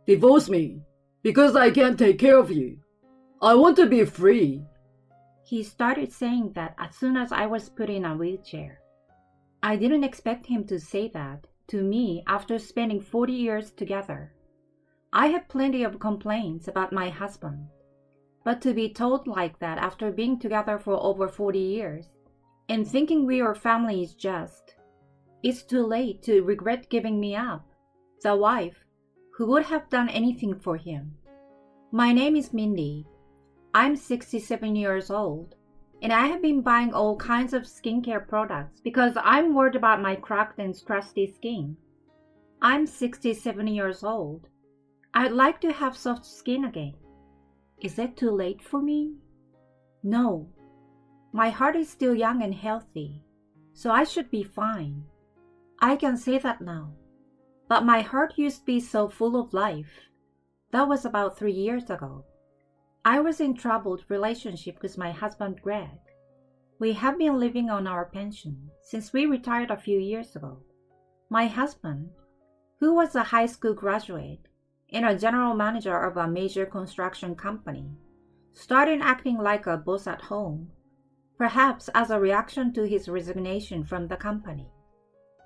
Divorce me, because I can't take care of you. I want to be free. He started saying that as soon as I was put in a wheelchair. I didn't expect him to say that to me after spending 40 years together. I had plenty of complaints about my husband, but to be told like that after being together for over 40 years and thinking we are family is just, it's too late to regret giving me up, the wife who would have done anything for him. My name is Mindy. I'm 67 years old, and I have been buying all kinds of skincare products because I'm worried about my cracked and crusty skin. I'm 67 years old. I'd like to have soft skin again. Is it too late for me? No. My heart is still young and healthy, so I should be fine. I can say that now. But my heart used to be so full of life. That was about 3 years ago. I was in troubled relationship with my husband Greg. We have been living on our pension since we retired a few years ago. My husband, who was a high school graduate and a general manager of a major construction company, started acting like a boss at home, perhaps as a reaction to his resignation from the company.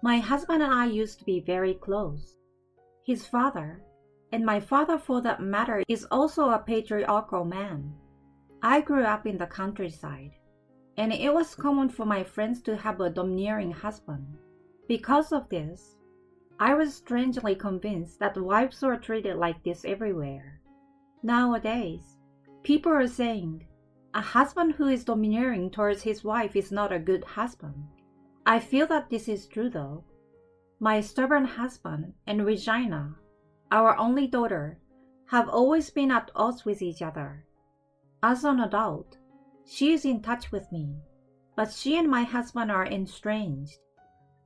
My husband and I used to be very close. His father, and my father for that matter, is also a patriarchal man. I grew up in the countryside, and it was common for my friends to have a domineering husband. Because of this, I was strangely convinced that wives were treated like this everywhere. Nowadays, people are saying, a husband who is domineering towards his wife is not a good husband. I feel that this is true though. My stubborn husband and Regina, our only daughter, have always been at odds with each other. As an adult, she is in touch with me, but she and my husband are estranged.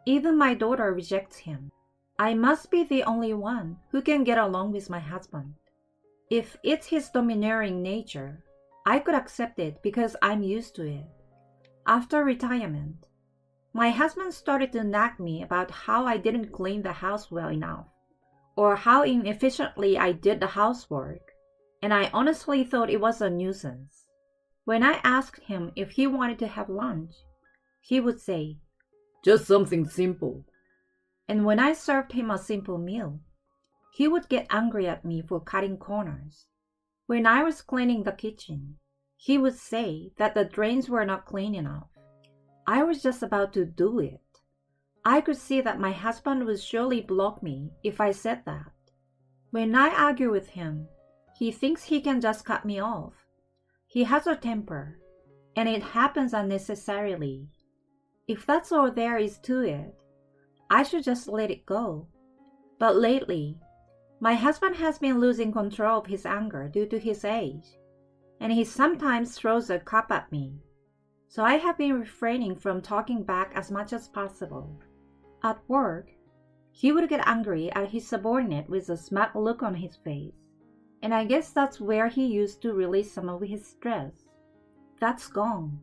Even my daughter rejects him. I must be the only one who can get along with my husband. If it's his domineering nature, I could accept it because I'm used to it. After retirement, my husband started to nag me about how I didn't clean the house well enough, or how inefficiently I did the housework, and I honestly thought it was a nuisance. When I asked him if he wanted to have lunch, he would say, Just something simple. And when I served him a simple meal, he would get angry at me for cutting corners. When I was cleaning the kitchen, he would say that the drains were not clean enough. I was just about to do it. I could see that my husband would surely block me if I said that. When I argue with him, he thinks he can just cut me off. He has a temper, and it happens unnecessarily. If that's all there is to it, I should just let it go. But lately, my husband has been losing control of his anger due to his age, and he sometimes throws a cup at me. So I have been refraining from talking back as much as possible. At work, he would get angry at his subordinate with a smug look on his face, and I guess that's where he used to release some of his stress. That's gone.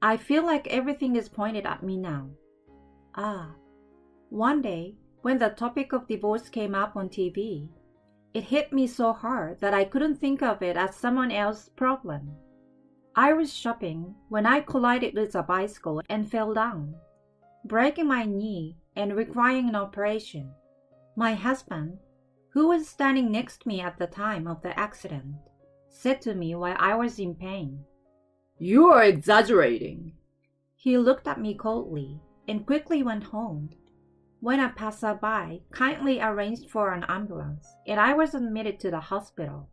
I feel like everything is pointed at me now. One day, when the topic of divorce came up on TV, it hit me so hard that I couldn't think of it as someone else's problem. I was shopping when I collided with a bicycle and fell down, breaking my knee and requiring an operation. My husband, who was standing next to me at the time of the accident, said to me while I was in pain, You are exaggerating. He looked at me coldly and quickly went home. When a passerby kindly arranged for an ambulance and I was admitted to the hospital,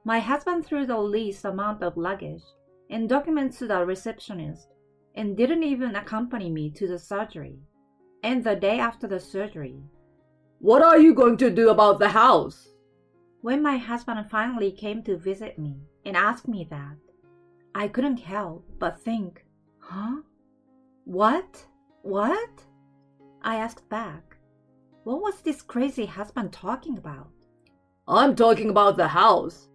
my husband threw the least amount of luggage and documents to the receptionist and didn't even accompany me to the surgery. And the day after the surgery, What are you going to do about the house? When my husband finally came to visit me and asked me that, I couldn't help but think, Huh? What? I asked back, what was this crazy husband talking about? I'm talking about the house.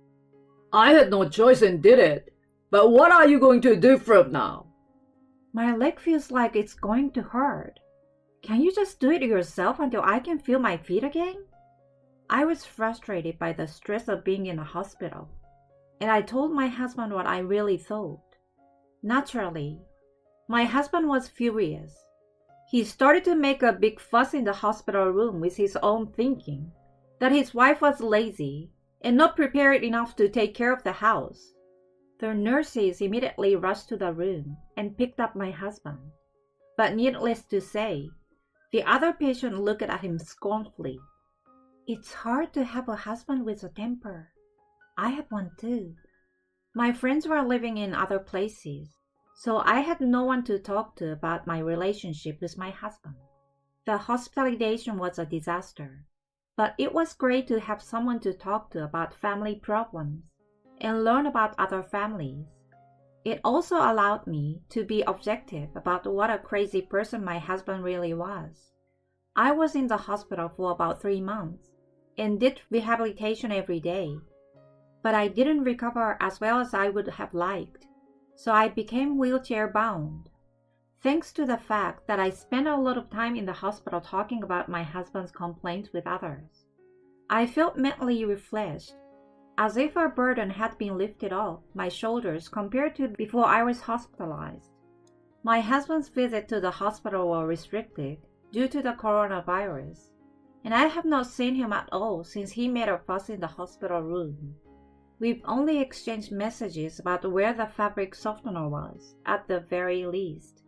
I had no choice and did it. But what are you going to do from now? My leg feels like it's going to hurt. Can you just do it yourself until I can feel my feet again? I was frustrated by the stress of being in a hospital, and I told my husband what I really thought. Naturally, my husband was furious. He started to make a big fuss in the hospital room with his own thinking that his wife was lazy and not prepared enough to take care of the house. The nurses immediately rushed to the room and picked up my husband. But needless to say, the other patient looked at him scornfully. It's hard to have a husband with a temper. I have one too. My friends were living in other places, so I had no one to talk to about my relationship with my husband. The hospitalization was a disaster, but it was great to have someone to talk to about family problems and learn about other families. It also allowed me to be objective about what a crazy person my husband really was. I was in the hospital for about 3 months and did rehabilitation every day, but I didn't recover as well as I would have liked, so I became wheelchair bound. Thanks to the fact that I spent a lot of time in the hospital talking about my husband's complaints with others, I felt mentally refreshed, as if a burden had been lifted off my shoulders compared to before I was hospitalized. My husband's visits to the hospital were restricted due to the coronavirus, and I have not seen him at all since he made a fuss in the hospital room. We've only exchanged messages about where the fabric softener was, at the very least.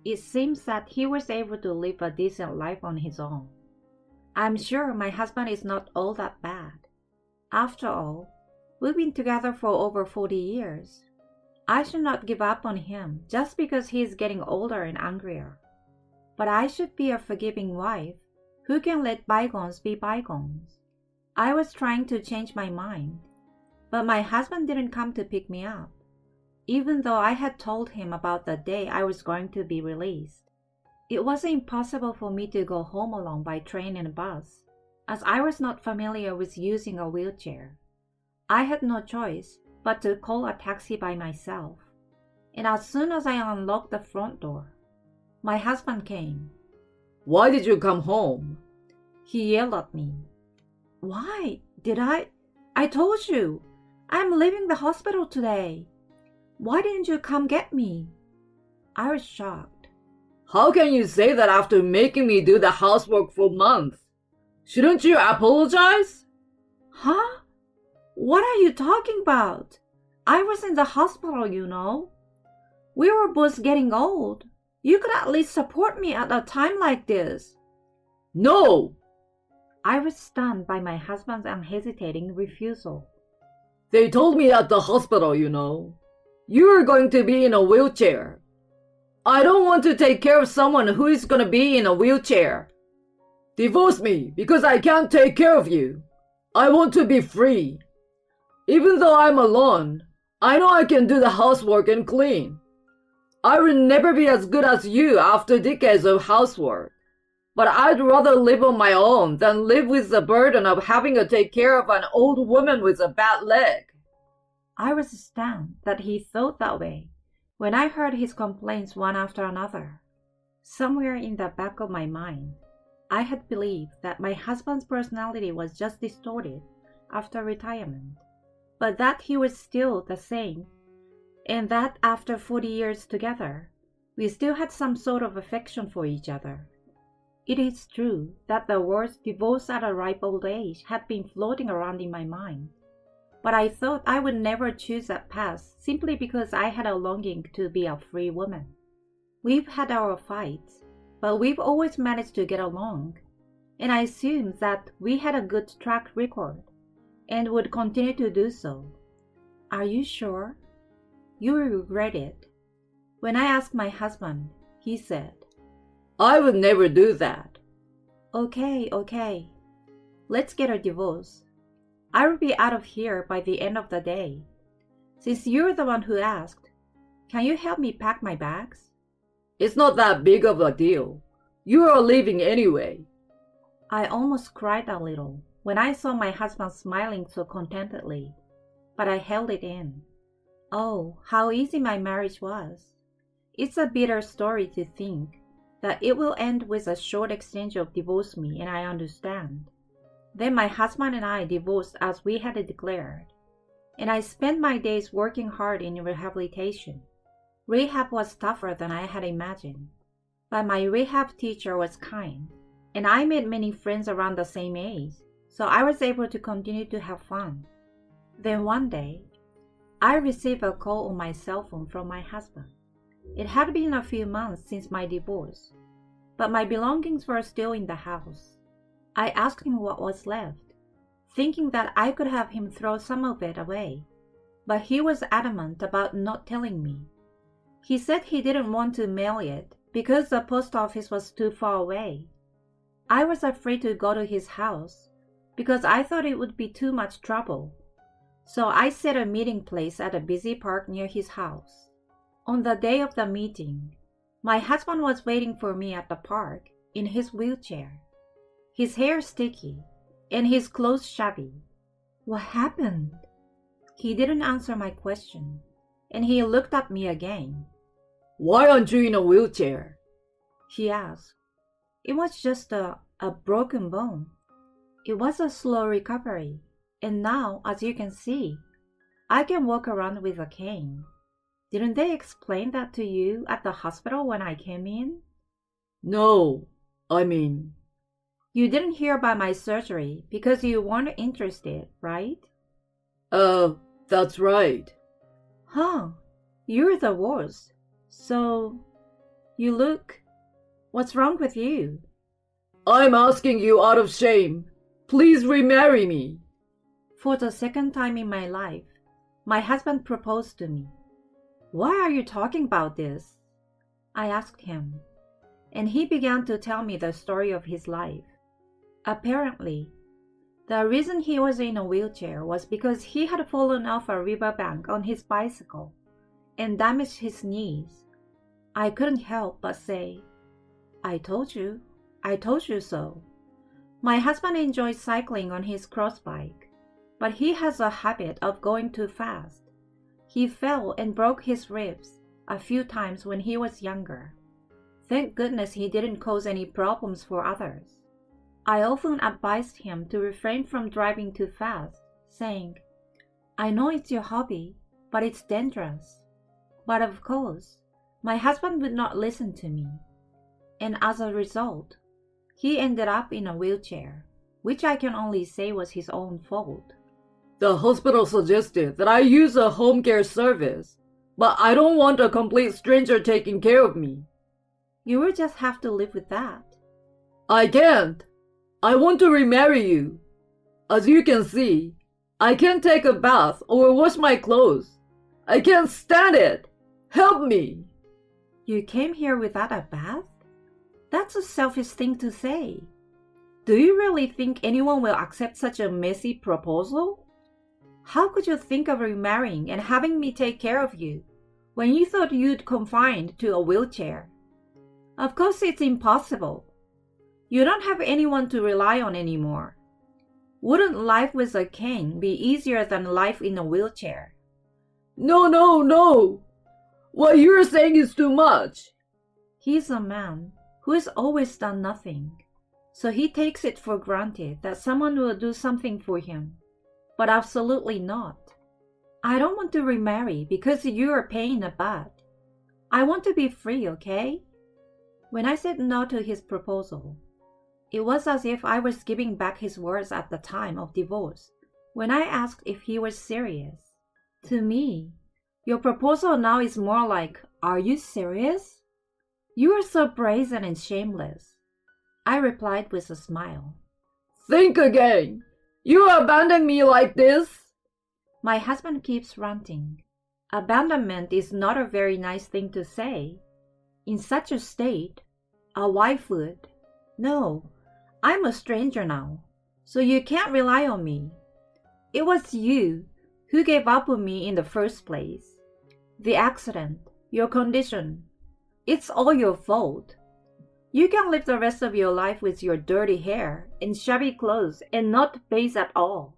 It seems that he was able to live a decent life on his own. I'm sure my husband is not all that bad. After all, we've been together for over 40 years. I should not give up on him just because he is getting older and angrier. But I should be a forgiving wife who can let bygones be bygones. I was trying to change my mind, but my husband didn't come to pick me up, even though I had told him about the day I was going to be released. It was impossible for me to go home alone by train and bus, as I was not familiar with using a wheelchair. I had no choice but to call a taxi by myself, and as soon as I unlocked the front door, my husband came. Why did you come home? He yelled at me. Why did I? I told you, I'm leaving the hospital today. Why didn't you come get me? I was shocked. How can you say that after making me do the housework for months? Shouldn't you apologize? Huh? What are you talking about? I was in the hospital, you know. We were both getting old. You could at least support me at a time like this. No! I was stunned by my husband's unhesitating refusal. They told me at the hospital, you know. You were going to be in a wheelchair. I don't want to take care of someone who is going to be in a wheelchair. Divorce me because I can't take care of you. I want to be free. Even though I'm alone, I know I can do the housework and clean. I will never be as good as you after decades of housework. But I'd rather live on my own than live with the burden of having to take care of an old woman with a bad leg. I was stunned that he thought that way when I heard his complaints one after another. Somewhere in the back of my mind, I had believed that my husband's personality was just distorted after retirement, but that he was still the same, and that after 40 years together, we still had some sort of affection for each other. It is true that the words divorce at a ripe old age had been floating around in my mind, but I thought I would never choose that path simply because I had a longing to be a free woman. We've had our fights, but we've always managed to get along, and I assumed that we had a good track record and would continue to do so. Are you sure? You will regret it. When I asked my husband, he said, I would never do that. Okay. Let's get a divorce. I will be out of here by the end of the day. Since you're the one who asked, can you help me pack my bags? It's not that big of a deal. You are leaving anyway. I almost cried a little when I saw my husband smiling so contentedly, but I held it in. Oh, how easy my marriage was. It's a bitter story to think that it will end with a short exchange of divorce me, and I understand. Then my husband and I divorced as we had declared, and I spent my days working hard in rehabilitation. Rehab was tougher than I had imagined, but my rehab teacher was kind, and I made many friends around the same age, so I was able to continue to have fun. Then one day, I received a call on my cell phone from my husband. It had been a few months since my divorce, but my belongings were still in the house. I asked him what was left, thinking that I could have him throw some of it away, but he was adamant about not telling me. He said he didn't want to mail it because the post office was too far away. I was afraid to go to his house because I thought it would be too much trouble. So I set a meeting place at a busy park near his house. On the day of the meeting, my husband was waiting for me at the park in his wheelchair. His hair sticky and his clothes shabby. What happened? He didn't answer my question, and he looked at me again. Why aren't you in a wheelchair? He asked. It was just a broken bone. It was a slow recovery, and now, as you can see, I can walk around with a cane. Didn't they explain that to you at the hospital when I came in? No, You didn't hear about my surgery because you weren't interested, right? That's right. Huh, you're the worst. So, you look... What's wrong with you? I'm asking you out of shame. Please remarry me. For the second time in my life, my husband proposed to me. Why are you talking about this? I asked him, and he began to tell me the story of his life. Apparently, the reason he was in a wheelchair was because he had fallen off a riverbank on his bicycle and damaged his knees. I couldn't help but say, I told you so. My husband enjoys cycling on his cross bike, but he has a habit of going too fast. He fell and broke his ribs a few times when he was younger. Thank goodness he didn't cause any problems for others. I often advised him to refrain from driving too fast, saying, I know it's your hobby, but it's dangerous. But of course, my husband would not listen to me. And as a result, he ended up in a wheelchair, which I can only say was his own fault. The hospital suggested that I use a home care service, but I don't want a complete stranger taking care of me. You will just have to live with that. I can't. I want to remarry you. As you can see, I can't take a bath or wash my clothes. I can't stand it. Help me. You came here without a bath? That's a selfish thing to say. Do you really think anyone will accept such a messy proposal? How could you think of remarrying and having me take care of you when you thought you'd confined to a wheelchair? Of course it's impossible. You don't have anyone to rely on anymore. Wouldn't life with a cane be easier than life in a wheelchair? No. What you're saying is too much. He's a man who has always done nothing, so he takes it for granted that someone will do something for him, but absolutely not. I don't want to remarry because you're a pain in the butt. I want to be free, okay? When I said no to his proposal, it was as if I was giving back his words at the time of divorce, when I asked if he was serious. To me, your proposal now is more like, are you serious? You are so brazen and shameless. I replied with a smile. Think again. You abandon me like this? My husband keeps ranting. Abandonment is not a very nice thing to say. In such a state, a wife would. No, I'm a stranger now, so you can't rely on me. It was you who gave up on me in the first place. The accident, your condition, it's all your fault. You can live the rest of your life with your dirty hair and shabby clothes and not bathe at all.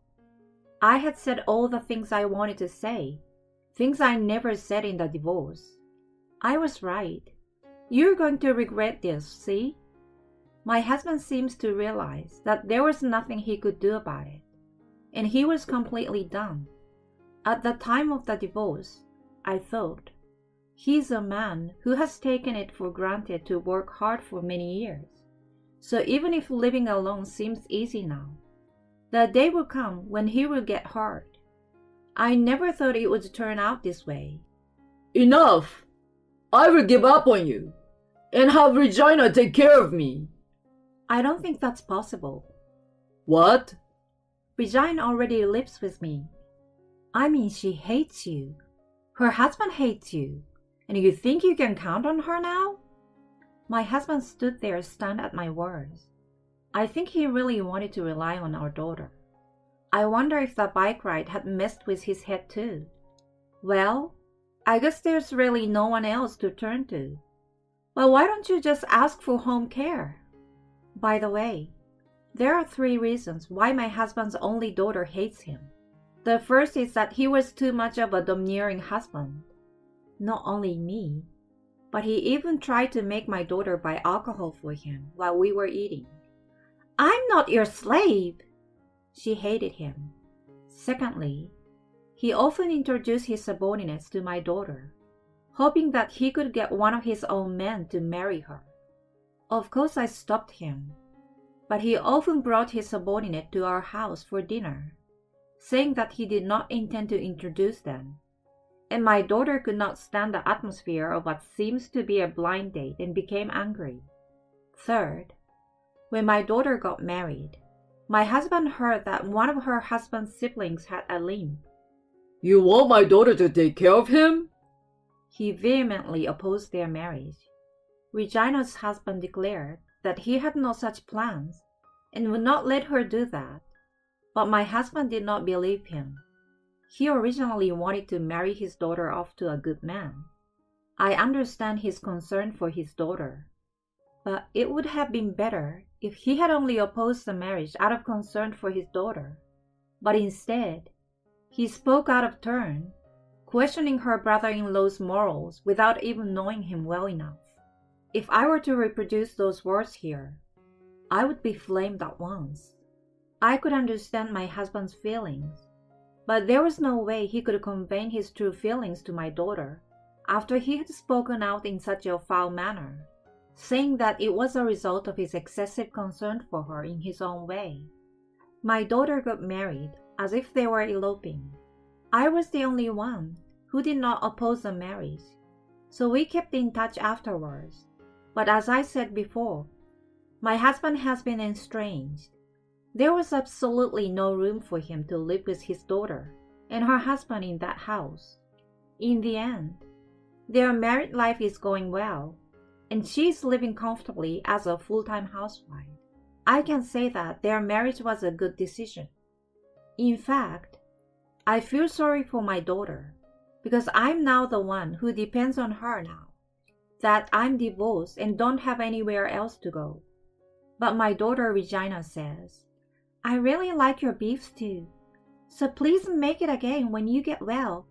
I had said all the things I wanted to say, things I never said in the divorce. I was right. You're going to regret this, see? My husband seems to realize that there was nothing he could do about it, and he was completely done. At the time of the divorce, I thought, he's a man who has taken it for granted to work hard for many years. So even if living alone seems easy now, the day will come when he will get hurt. I never thought it would turn out this way. Enough! I will give up on you and have Regina take care of me. I don't think that's possible. What? Regina already lives with me. I mean, she hates you. Her husband hates you. And you think you can count on her now? My husband stood there stunned at my words. I think he really wanted to rely on our daughter. I wonder if the bike ride had messed with his head too. Well, I guess there's really no one else to turn to. Well, why don't you just ask for home care? By the way, there are 3 reasons why my husband's only daughter hates him. The first is that he was too much of a domineering husband. Not only me, but he even tried to make my daughter buy alcohol for him while we were eating. I'm not your slave! She hated him. Secondly, he often introduced his subordinates to my daughter, hoping that he could get one of his own men to marry her. Of course I stopped him, but he often brought his subordinate to our house for dinner, saying that he did not intend to introduce them, and my daughter could not stand the atmosphere of what seems to be a blind date and became angry. Third, when my daughter got married, my husband heard that one of her husband's siblings had a limp. You want my daughter to take care of him? He vehemently opposed their marriage. Regina's husband declared that he had no such plans and would not let her do that, but my husband did not believe him. He originally wanted to marry his daughter off to a good man. I understand his concern for his daughter, but it would have been better if he had only opposed the marriage out of concern for his daughter. But instead, he spoke out of turn, questioning her brother-in-law's morals without even knowing him well enough. If I were to reproduce those words here, I would be flamed at once. I could understand my husband's feelings, but there was no way he could convey his true feelings to my daughter after he had spoken out in such a foul manner, saying that it was a result of his excessive concern for her in his own way. My daughter got married as if they were eloping. I was the only one who did not oppose the marriage, so we kept in touch afterwards. But as I said before, my husband has been estranged. There was absolutely no room for him to live with his daughter and her husband in that house. In the end, their married life is going well, and she is living comfortably as a full-time housewife. I can say that their marriage was a good decision. In fact, I feel sorry for my daughter because I'm now the one who depends on her now, that I'm divorced and don't have anywhere else to go. But my daughter Regina says, I really like your beef stew, so please make it again when you get well.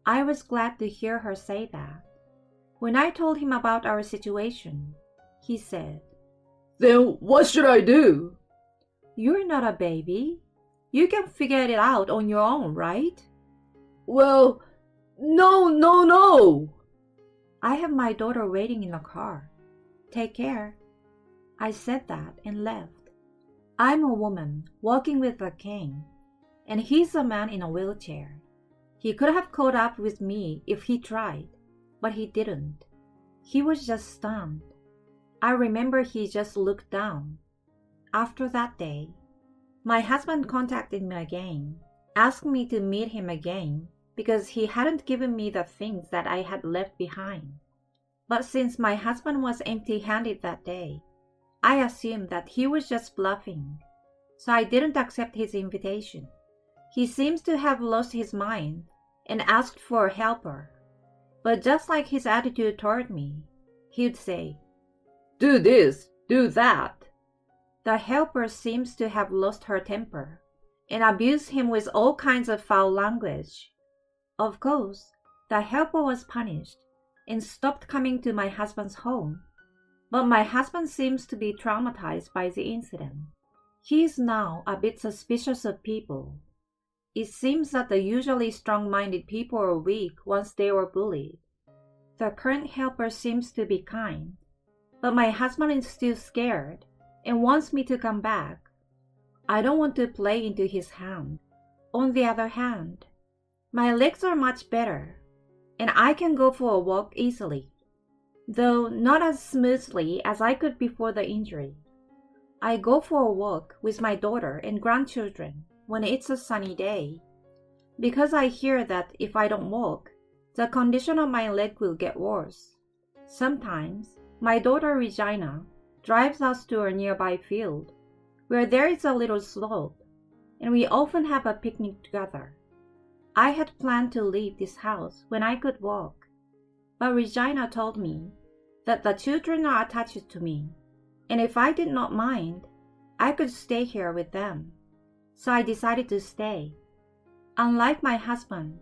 I was glad to hear her say that. When I told him about our situation, he said, Then what should I do? You're not a baby. You can figure it out on your own, right? Well, no. I have my daughter waiting in the car. Take care. I said that and left. I'm a woman walking with a cane, and he's a man in a wheelchair. He could have caught up with me if he tried, but he didn't. He was just stunned. I remember he just looked down. After that day, my husband contacted me again, asked me to meet him again because he hadn't given me the things that I had left behind. But since my husband was empty-handed that day, I assumed that he was just bluffing, so I didn't accept his invitation. He seems to have lost his mind and asked for a helper. But just like his attitude toward me, he'd say, Do this, do that. The helper seems to have lost her temper and abused him with all kinds of foul language. Of course, the helper was punished and stopped coming to my husband's home. But my husband seems to be traumatized by the incident. He is now a bit suspicious of people. It seems that the usually strong-minded people are weak once they were bullied. The current helper seems to be kind, but my husband is still scared and wants me to come back. I don't want to play into his hand. On the other hand, my legs are much better, and I can go for a walk easily, though not as smoothly as I could before the injury. I go for a walk with my daughter and grandchildren when it's a sunny day, because I hear that if I don't walk, the condition of my leg will get worse. Sometimes, my daughter Regina drives us to a nearby field, where there is a little slope, and we often have a picnic together. I had planned to leave this house when I could walk, but Regina told me that the children are attached to me, and if I did not mind, I could stay here with them. So I decided to stay. Unlike my husband,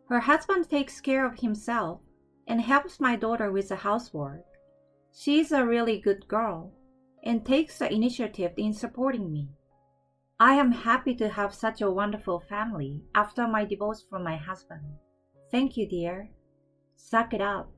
her husband takes care of himself and helps my daughter with the housework. She is a really good girl and takes the initiative in supporting me. I am happy to have such a wonderful family after my divorce from my husband. Thank you, dear. Suck it up.